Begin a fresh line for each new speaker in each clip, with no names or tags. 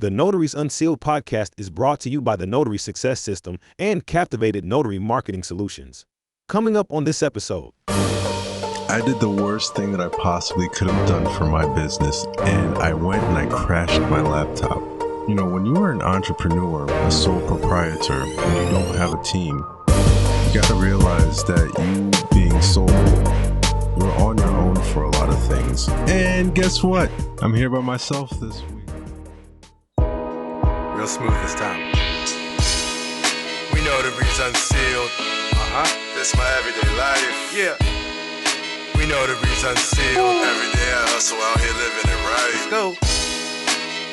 The Notaries Unsealed podcast is brought to you by the Notary Success System and Captivated Notary Marketing Solutions. Coming up on this episode.
I did the worst thing that I possibly could have done for my business, and I went and I crashed my laptop. You know, when you are an entrepreneur, a sole proprietor, and you don't have a team, you got to realize that you being sole, you're on your own for a lot of things. And guess what? I'm here by myself this week.
Real smooth this time. We know the reads unsealed. This my everyday life. Yeah. We know the reads unsealed. Every day I hustle out here living it right. Let's go.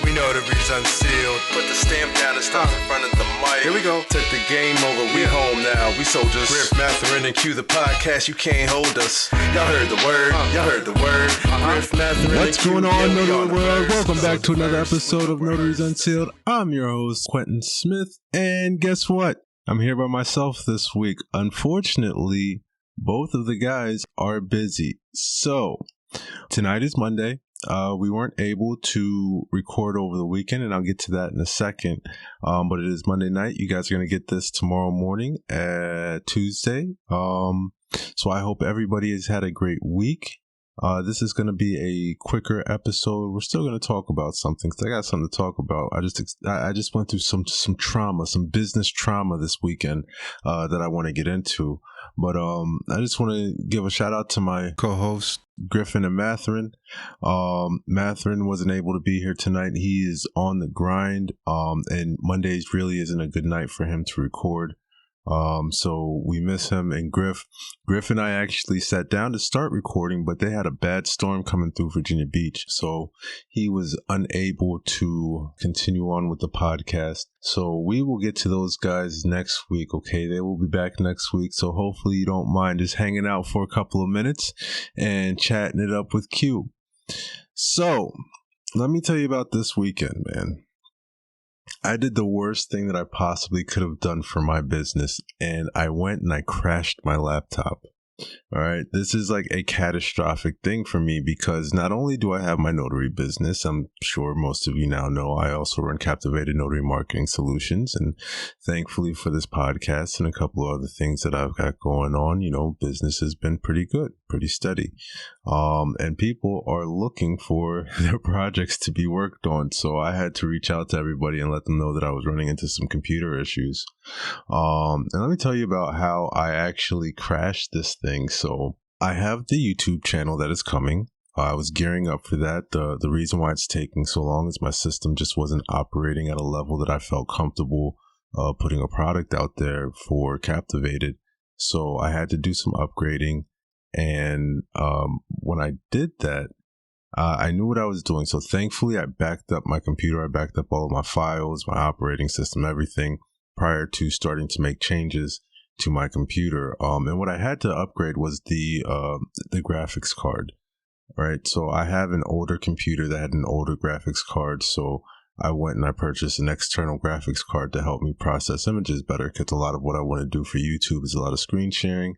We know the reads unsealed. Put the stamp down and stop in front of the mic. Here we go. Took the game over. We home now. We soldiers. Griff, Mathurin, and cue the podcast. You can't hold us. Y'all heard the word. Y'all heard the word. Griff, Mathurin,
What's going on, Notary World? Welcome back to another episode of Notaries Unsealed. I'm your host, Quentin Smith. And guess what? I'm here by myself this week. Unfortunately, both of the guys are busy. So, tonight is Monday. We weren't able to record over the weekend, and I'll get to that in a second. But it is Monday night. You guys are going to get this tomorrow morning at Tuesday. So I hope everybody has had a great week. This is going to be a quicker episode. We're still going to talk about something. I got something to talk about. I just went through some trauma, some business trauma this weekend that I want to get into. But I just want to give a shout out to my co-hosts, Griffin and Mathurin. Mathurin wasn't able to be here tonight. He is on the grind, and Mondays really isn't a good night for him to record. So we miss him. And Griff and I actually sat down to start recording, but they had a bad storm coming through Virginia Beach, so he was unable to continue on with the podcast. So we will get to those guys next week. Okay, they will be back next week, so hopefully you don't mind just hanging out for a couple of minutes and chatting it up with Q. So let me tell you about this weekend, man. I did the worst thing that I possibly could have done for my business, and I went and I crashed my laptop. All right. This is like a catastrophic thing for me because not only do I have my notary business, I'm sure most of you now know I also run Captivated Notary Marketing Solutions. And thankfully for this podcast and a couple of other things that I've got going on, you know, business has been pretty good, pretty steady. And people are looking for their projects to be worked on. So I had to reach out to everybody and let them know that I was running into some computer issues. And let me tell you about how I actually crashed this thing. So I have the YouTube channel that is coming. I was gearing up for that. The reason why it's taking so long is my system just wasn't operating at a level that I felt comfortable putting a product out there for Captivated. So I had to do some upgrading. And when I did that, I knew what I was doing. So thankfully, I backed up my computer. I backed up all of my files, my operating system, everything prior to starting to make changes to my computer. And what I had to upgrade was the graphics card. All right. So I have an older computer that had an older graphics card. So I went and I purchased an external graphics card to help me process images better, because a lot of what I want to do for YouTube is a lot of screen sharing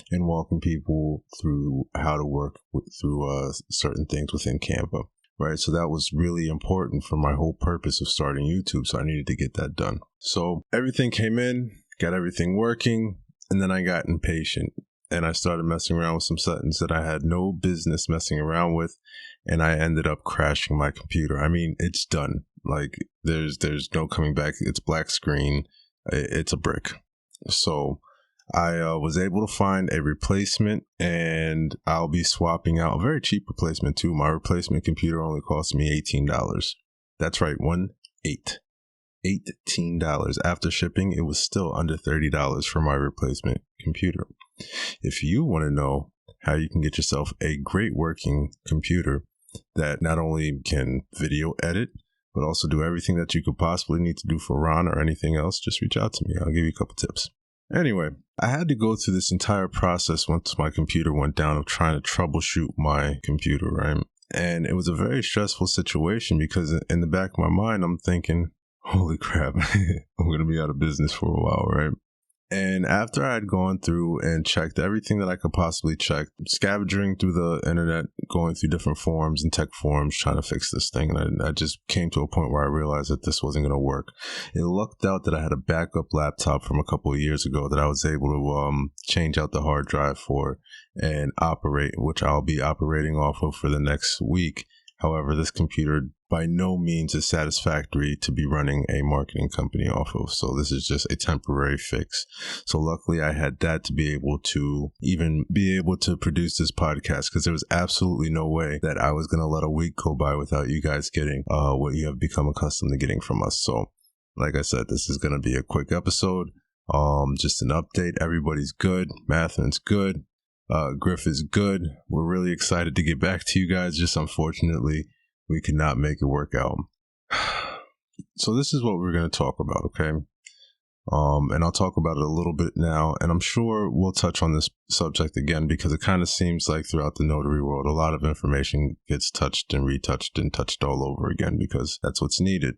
and walking people through how to work through certain things within Canva. Right. So that was really important for my whole purpose of starting YouTube. So I needed to get that done. So everything came in, got everything working, and then I got impatient and I started messing around with some settings that I had no business messing around with. And I ended up crashing my computer. I mean, it's done. Like there's no coming back. It's black screen. It's a brick. So I was able to find a replacement, and I'll be swapping out a very cheap replacement too. My replacement computer only cost me $18. That's right, $18. After shipping, it was still under $30 for my replacement computer. If you want to know how you can get yourself a great working computer that not only can video edit, but also do everything that you could possibly need to do for Ron or anything else, just reach out to me. I'll give you a couple tips. Anyway, I had to go through this entire process once my computer went down of trying to troubleshoot my computer, right? And it was a very stressful situation because in the back of my mind, I'm thinking, holy crap, I'm going to be out of business for a while, right? And after I had gone through and checked everything that I could possibly check, scavenging through the internet, going through different forums and tech forums, trying to fix this thing, and I just came to a point where I realized that this wasn't going to work. It lucked out that I had a backup laptop from a couple of years ago that I was able to change out the hard drive for and operate, which I'll be operating off of for the next week. However, this computer by no means is satisfactory to be running a marketing company off of. So this is just a temporary fix. So luckily I had that to be able to even be able to produce this podcast, because there was absolutely no way that I was going to let a week go by without you guys getting what you have become accustomed to getting from us. So like I said, this is going to be a quick episode. Just an update. Everybody's good. Mathurin's good. Griff is good. We're really excited to get back to you guys. Just unfortunately, we could not make it work out. So this is what we're going to talk about, okay? And I'll talk about it a little bit now, and I'm sure we'll touch on this subject again, because it kind of seems like throughout the notary world, a lot of information gets touched and retouched and touched all over again, because that's what's needed.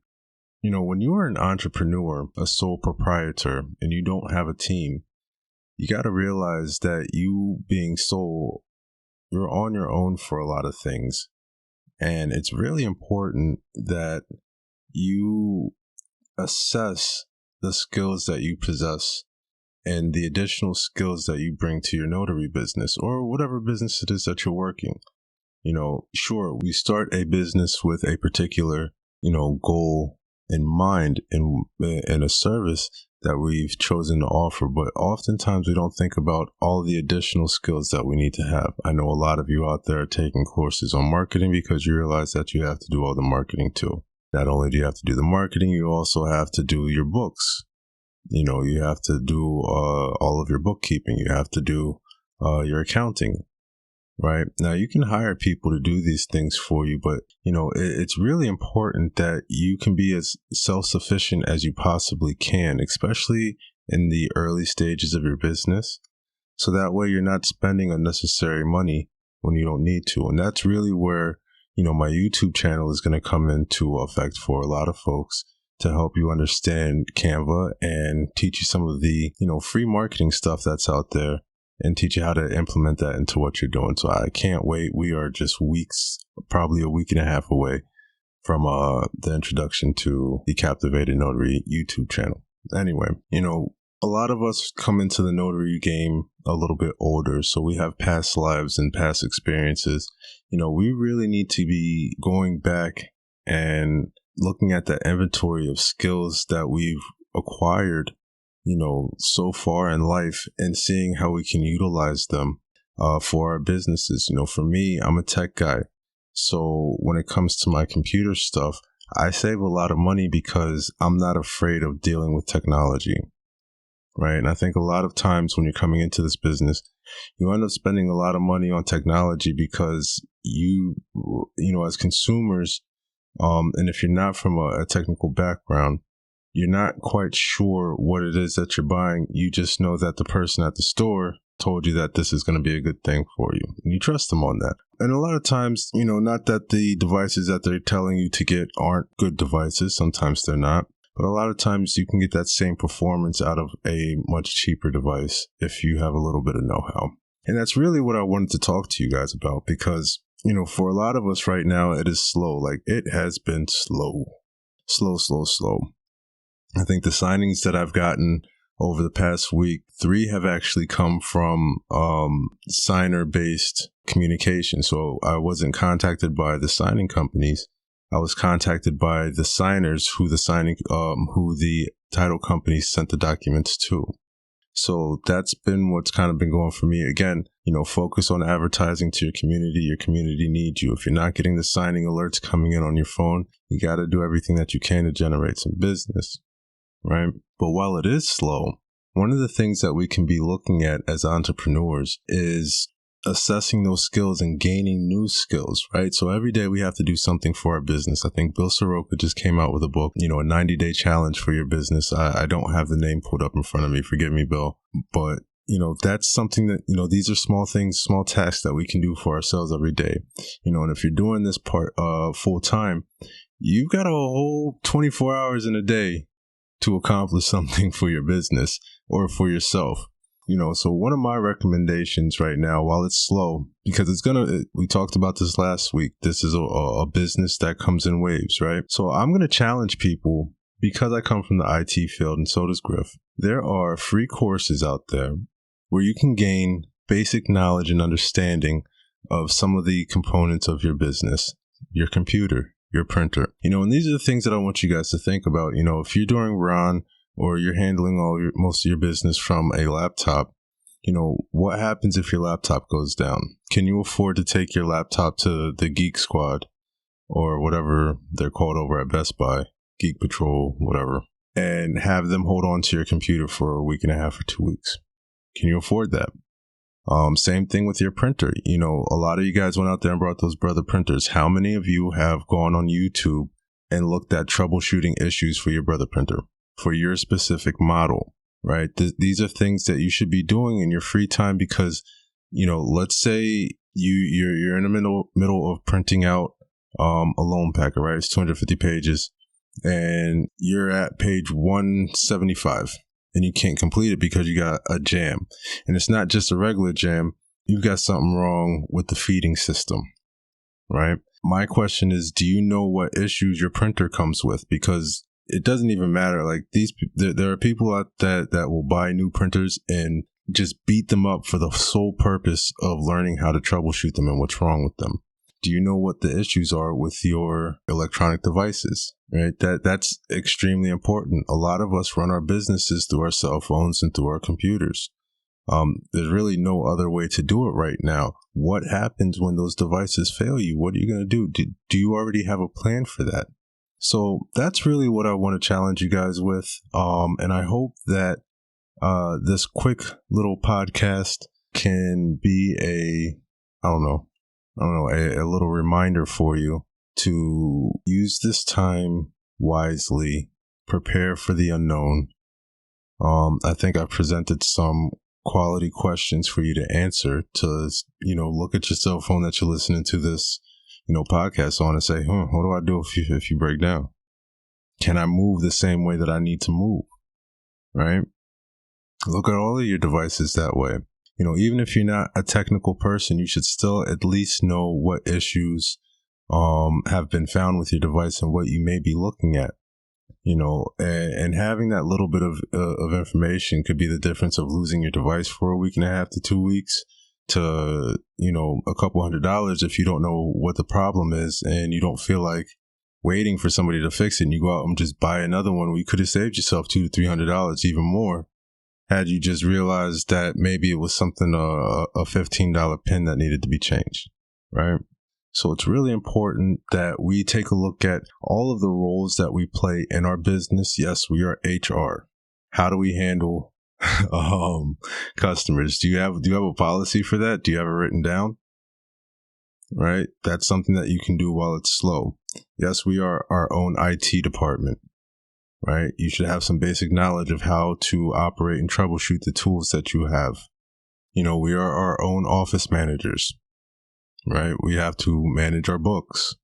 You know, when you are an entrepreneur, a sole proprietor, and you don't have a team, you got to realize that you being sole, you're on your own for a lot of things. And it's really important that you assess the skills that you possess and the additional skills that you bring to your notary business or whatever business it is that you're working. You know, sure, we start a business with a particular, goal in mind in a service that we've chosen to offer, but oftentimes we don't think about all the additional skills that we need to have. I know a lot of you out there are taking courses on marketing because you realize that you have to do all the marketing too. Not only do you have to do the marketing, you also have to do your books. You have to do all of your bookkeeping. You have to do your accounting. Right? Now, you can hire people to do these things for you, but, it's really important that you can be as self-sufficient as you possibly can, especially in the early stages of your business. So that way you're not spending unnecessary money when you don't need to. And that's really where, my YouTube channel is going to come into effect for a lot of folks, to help you understand Canva and teach you some of the, free marketing stuff that's out there, and teach you how to implement that into what you're doing. So I can't wait. We are just weeks, probably a week and a half away from the introduction to the Captivated Notary YouTube channel. Anyway, a lot of us come into the notary game a little bit older, so we have past lives and past experiences. We really need to be going back and looking at the inventory of skills that we've acquired so far in life, and seeing how we can utilize them for our businesses. For me, I'm a tech guy. So when it comes to my computer stuff, I save a lot of money because I'm not afraid of dealing with technology. Right. And I think a lot of times when you're coming into this business, you end up spending a lot of money on technology because as consumers, and if you're not from a technical background, you're not quite sure what it is that you're buying. You just know that the person at the store told you that this is going to be a good thing for you, and you trust them on that. And a lot of times, not that the devices that they're telling you to get aren't good devices. Sometimes they're not. But a lot of times you can get that same performance out of a much cheaper device if you have a little bit of know-how. And that's really what I wanted to talk to you guys about, because, for a lot of us right now, it is slow. Like, it has been slow. I think the signings that I've gotten over the past week, 3 have actually come from signer-based communication. So I wasn't contacted by the signing companies. I was contacted by the signers who the title companies sent the documents to. So that's been what's kind of been going for me. Again, focus on advertising to your community. Your community needs you. If you're not getting the signing alerts coming in on your phone, you got to do everything that you can to generate some business. Right? But while it is slow, one of the things that we can be looking at as entrepreneurs is assessing those skills and gaining new skills, right? So every day we have to do something for our business. I think Bill Soroka just came out with a book, a 90-day challenge for your business. I don't have the name pulled up in front of me. Forgive me, Bill. But, that's something that, these are small things, small tasks that we can do for ourselves every day. And if you're doing this part full time, you've got a whole 24 hours in a day to accomplish something for your business or for yourself. So one of my recommendations right now, while it's slow, because we talked about this last week, this is a business that comes in waves, right? So I'm going to challenge people, because I come from the IT field and so does Griff. There are free courses out there where you can gain basic knowledge and understanding of some of the components of your business, your computer, your printer. And these are the things that I want you guys to think about. If you're doing RON, or you're handling most of your business from a laptop, what happens if your laptop goes down? Can you afford to take your laptop to the Geek Squad or whatever they're called over at Best Buy, Geek Patrol, whatever, and have them hold on to your computer for a week and a half or 2 weeks? Can you afford that? Same thing with your printer. A lot of you guys went out there and brought those brother printers. How many of you have gone on YouTube and looked at troubleshooting issues for your brother printer, for your specific model, right? These are things that you should be doing in your free time because, let's say you're in the middle of printing out a loan packet, right? It's 250 pages and you're at page 175 and you can't complete it because you got a jam. And it's not just a regular jam. You've got something wrong with the feeding system, right? My question is, do you know what issues your printer comes with? Because it doesn't even matter. Like there are people out that will buy new printers and just beat them up for the sole purpose of learning how to troubleshoot them and what's wrong with them. Do you know what the issues are with your electronic devices? Right? That's extremely important. A lot of us run our businesses through our cell phones and through our computers. There's really no other way to do it right now. What happens when those devices fail you? What are you going to do? Do you already have a plan for that? So that's really what I want to challenge you guys with. And I hope that this quick little podcast can be a little reminder for you to use this time wisely, prepare for the unknown. I think I've presented some quality questions for you to answer to, look at your cell phone that you're listening to this podcast on and say, what do I do if you break down? Can I move the same way that I need to move? Right? Look at all of your devices that way. Even if you're not a technical person, you should still at least know what issues have been found with your device and what you may be looking at. And having that little bit of information could be the difference of losing your device for a week and a half to 2 weeks to, a couple $100 if you don't know what the problem is and you don't feel like waiting for somebody to fix it and you go out and just buy another one where you could have saved yourself $200 to $300, even more, had you just realized that maybe it was something, a $15 pin that needed to be changed, right? So it's really important that we take a look at all of the roles that we play in our business. Yes, we are HR. How do we handle customers? Do you have a policy for that? Do you have it written down? Right? That's something that you can do while it's slow. Yes, we are our own IT department. Right? You should have some basic knowledge of how to operate and troubleshoot the tools that you have. We are our own office managers. Right? We have to manage our books.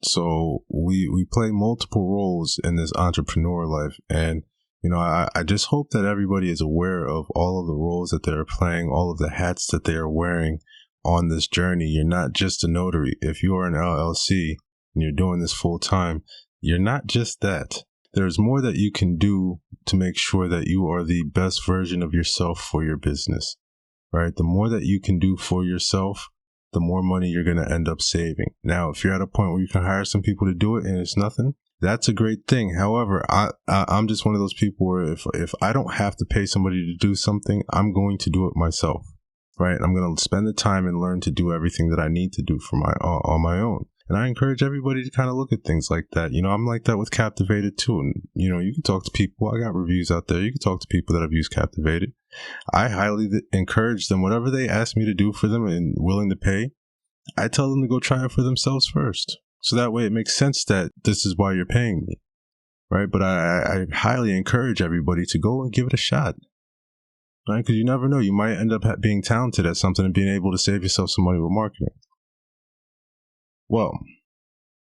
So we play multiple roles in this entrepreneur life. And, I just hope that everybody is aware of all of the roles that they're playing, all of the hats that they are wearing on this journey. You're not just a notary. If you are an LLC and you're doing this full time, you're not just that. There's more that you can do to make sure that you are the best version of yourself for your business, right? The more that you can do for yourself, the more money you're going to end up saving. Now, if you're at a point where you can hire some people to do it and it's nothing, that's a great thing. However, I'm just one of those people where if I don't have to pay somebody to do something, I'm going to do it myself, right? I'm going to spend the time and learn to do everything that I need to do on my own. And I encourage everybody to kind of look at things like that. I'm like that with Captivated too. And, you can talk to people. I got reviews out there. You can talk to people that have used Captivated. I highly encourage them, whatever they ask me to do for them and willing to pay, I tell them to go try it for themselves first. So that way it makes sense that this is why you're paying me, right? But I highly encourage everybody to go and give it a shot, right? Because you never know. You might end up being talented at something and being able to save yourself some money with marketing. Well,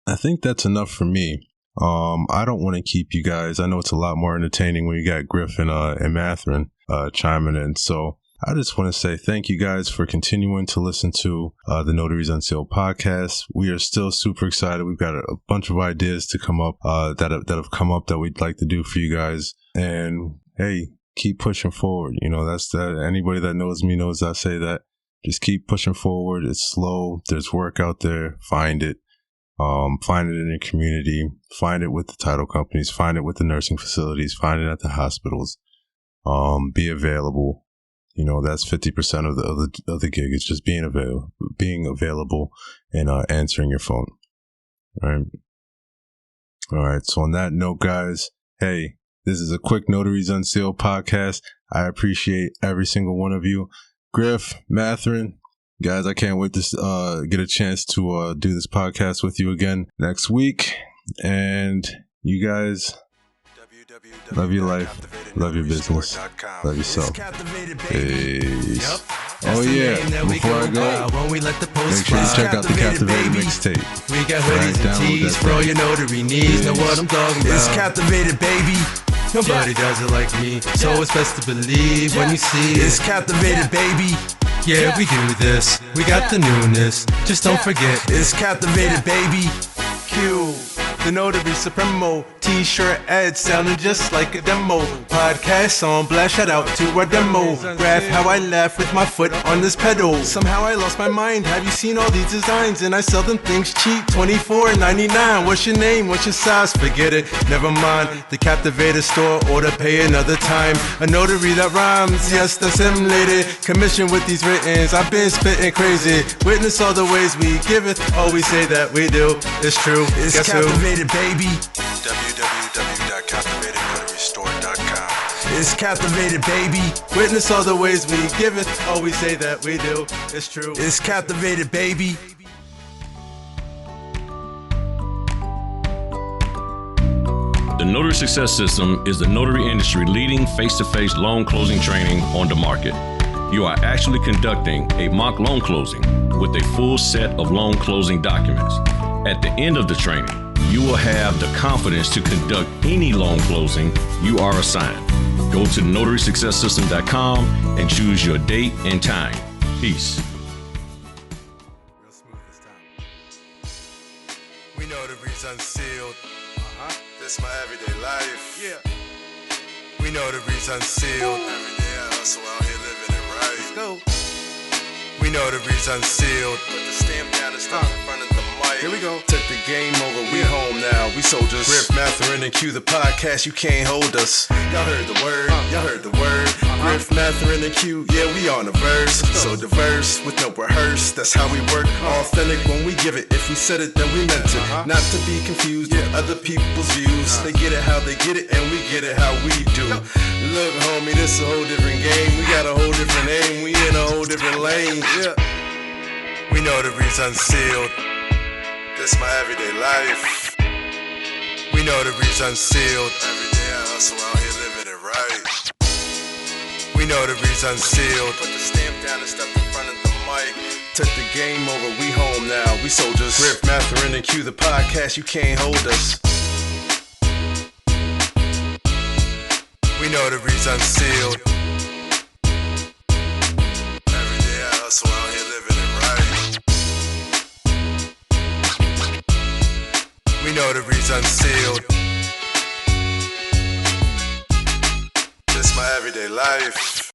I think that's enough for me. I don't want to keep you guys. I know it's a lot more entertaining when you got Griffin and Mathurin chiming in. So I just want to say thank you guys for continuing to listen to the Notaries Unsealed podcast. We are still super excited. We've got a bunch of ideas to come up that have come up that we'd like to do for you guys. And hey, keep pushing forward. You know, that's that. Anybody that knows me knows I say that. Just keep pushing forward. It's slow. There's work out there. Find it. Find it in your community. Find it with the title companies. Find it with the nursing facilities. Find it at the hospitals. Be available. You know, that's 50% of the gig. It's just being available and answering your phone. All right. So on that note, guys, hey, this is a quick Notaries Unsealed podcast. I appreciate every single one of you. Griff, Mathurin, guys, I can't wait to get a chance to do this podcast with you again next week. And you guys, love your life, love your business, love yourself. Peace. Oh yeah, before I go, make sure you check out the Captivated mixtape.
We got hoodies and tees for all your notary needs. Know what I'm talking about? It's Captivated, baby. Nobody does it like me, so it's best to believe when you see it. It's Captivated, baby. Yeah, we do this. We got the newness. Just don't forget. It's Captivated, baby. Q. The Notary Supremo T-shirt ad sounding just like a demo. Podcast on blast, shout out to our demo. Graph how I laugh with my foot on this pedal. Somehow I lost my mind. Have you seen all these designs? And I sell them things cheap, $24.99. What's your name? What's your size? Forget it, never mind. The Captivated store, order, pay another time. A notary that rhymes, yes, that's him, lady. Commission with these writtens, I've been spitting crazy. Witness all the ways we give it, all we say that we do. It's true, it's guess Captivated, baby. www.captivatednotarystore.com. It's Captivated, baby. Witness all the ways we give it, all we say that we do. It's true, it's Captivated, baby.
The Notary Success System is the notary industry leading face-to-face loan closing training on the market. You are actually conducting a mock loan closing with a full set of loan closing documents. At the end of the training, you will have the confidence to conduct any loan closing you are assigned. Go to notarysuccesssystem.com and choose your date and time. Peace.
Real smooth this time. We know the reason Unsealed. This my everyday life. Yeah. We know the reason Unsealed. Every day I hustle out here living it right. Let's go. We know the reason Unsealed. Put the stamp down and stop in front of the mic. Here we go. Took the game over. We home now. We soldiers. Griff, Mathurin, and Q the podcast. You can't hold us. Y'all heard the word. Y'all heard the word. Griff, Mathurin, and Q. Yeah, we on the verse. So diverse with no rehearse. That's how we work. Authentic when we give it. If we said it, then we meant it. Not to be confused with other people's views. They get it how they get it, and we get it how we do. Look, homie, this a whole different game. We got a whole different aim. We in a whole different lane. Yeah. We know the reason Unsealed. This my everyday life. We know the reason Unsealed. Every day I hustle out here living it right. We know the reason Unsealed. Put the stamp down and step in front of the mic. Took the game over, we home now. We soldiers. Griff, Mathurin, and Q the podcast. You can't hold us. We know the reason Unsealed. Every day I hustle out here living it right. We know the reason Unsealed. This my everyday life.